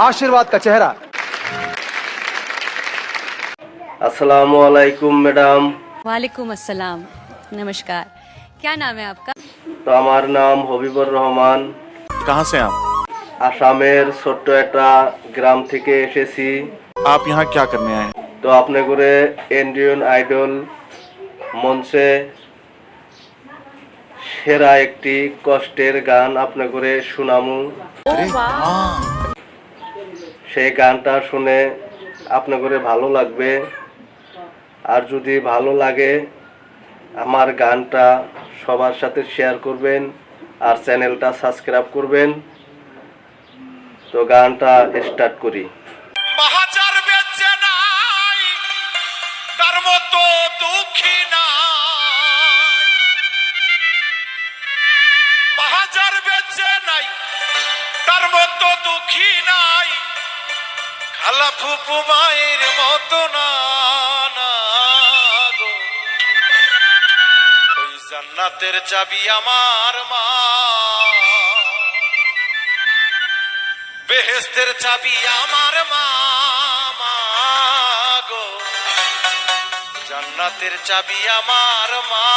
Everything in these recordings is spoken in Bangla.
आशीर्वाद का चेहरा। अस्सलामु अलैकुम मैडम। वालेकुम अस्सलाम, नमस्कार। क्या नाम है आपका? তো আমার নাম হবিবুর রহমান। कहाँ से आप? আসামের ছোট্ট একটা গ্রাম থেকে এসেছি। आप यहाँ क्या करने आए हैं? তো আপনি করে ইন্ডিয়ান আইডল মঞ্চে সেরা একটি কষ্টের গান আপনি করে শুনামু। সেই গানটা শুনে আপনি করে ভালো লাগবে। আর যদি ভালো লাগে আমার গানটা সবার সাথে শেয়ার করবেন আর চ্যানেলটা সাবস্ক্রাইব করবেন। তো গানটা স্টার্ট করি। মহাজার বেঁচে নাই তার মতো দুঃখী নাই, মহাজার বেঁচে নাই তার মতো দুঃখী নাই, খালা ফুপু মায়ের মতো না গো। ওই জান্নাতের চাবি আমার মা, বেহেশতের চাবি আমার মা গো, জান্নাতের চাবি আমার মা।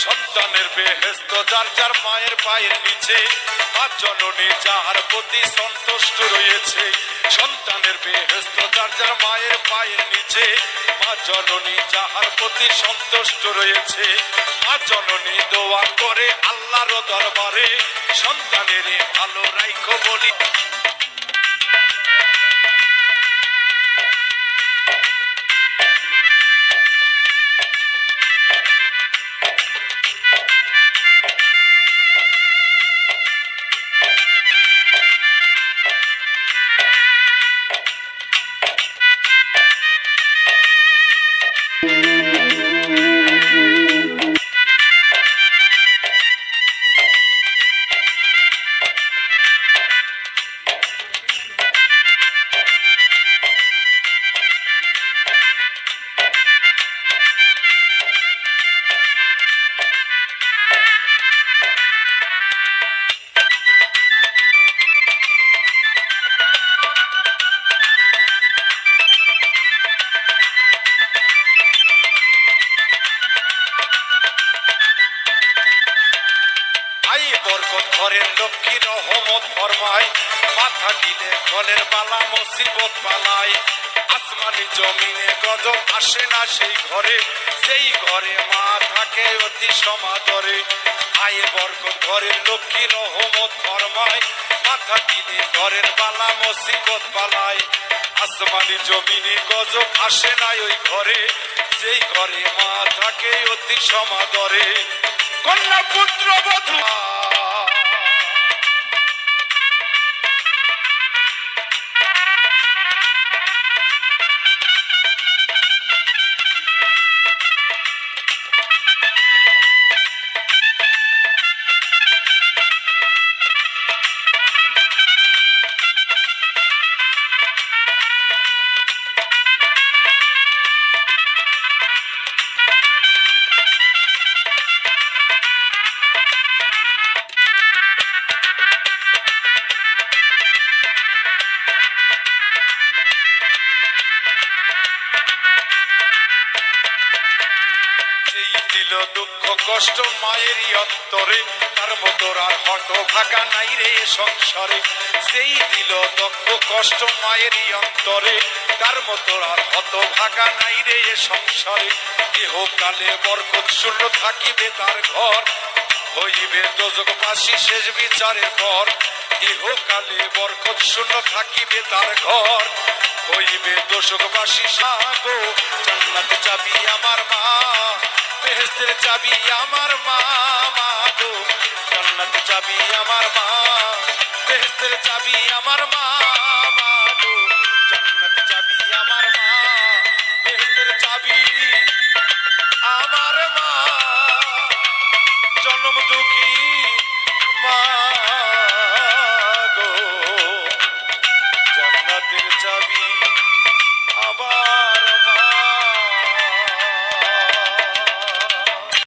সন্তানের বেহেশত যার যার মায়ের পায়ের নিচে, মা জননী যার প্রতি সন্তুষ্ট রয়েছে। সন্তানের বেহেশত যার যার মায়ের পায়ের নিচে, মা জননী যার প্রতি সন্তুষ্ট রয়েছে। মা জননী দোয়া করে আল্লাহর দরবারে সন্তানের ভালো রাইখো বলি। ঘরের লক্ষ্মী রহমত ফরমায়, মাথা দিলে ঘরের বালা মুসিবত পালায়। আসমানি জমিনে গজব আসে না সেই ঘরে, সেই ঘরে মা থাকে অতি সমাদরে। আয়ে বরকত ঘরের লক্ষ্মী রহমত ফরমায়, মাথা দিলে ঘরের বালা মুসিবত পালায়। আসমানি জমিনে গজব আসে না ওই ঘরে, সেই ঘরে মা থাকে অতি সমাদরে। কন্যা পুত্র বধূ দুঃখ কষ্ট মায়েরই অন্তরে, তার মতো আর হট ভাগা নাই রে সংসারে। সেই দিল দুঃখ কষ্ট মায়েরই অন্তরে, তার মতো আর হত ভাগা নাই রে সংসারে। ইহকালে বরকত শূন্য থাকিবে তার ঘর, হইবে দোজখবাসী শেষ বিচারের পর। ইহকালে বরকত শূন্য থাকিবে তার ঘর, হইবে দোজখবাসী সাগো। জান্নাতে চাবি আমার মা, বেহেশতের চাবি আমার মা গো, জান্নাতে চাবি আমার মা, বেহেশতের বেহেস্তের চাবি আমার মামা।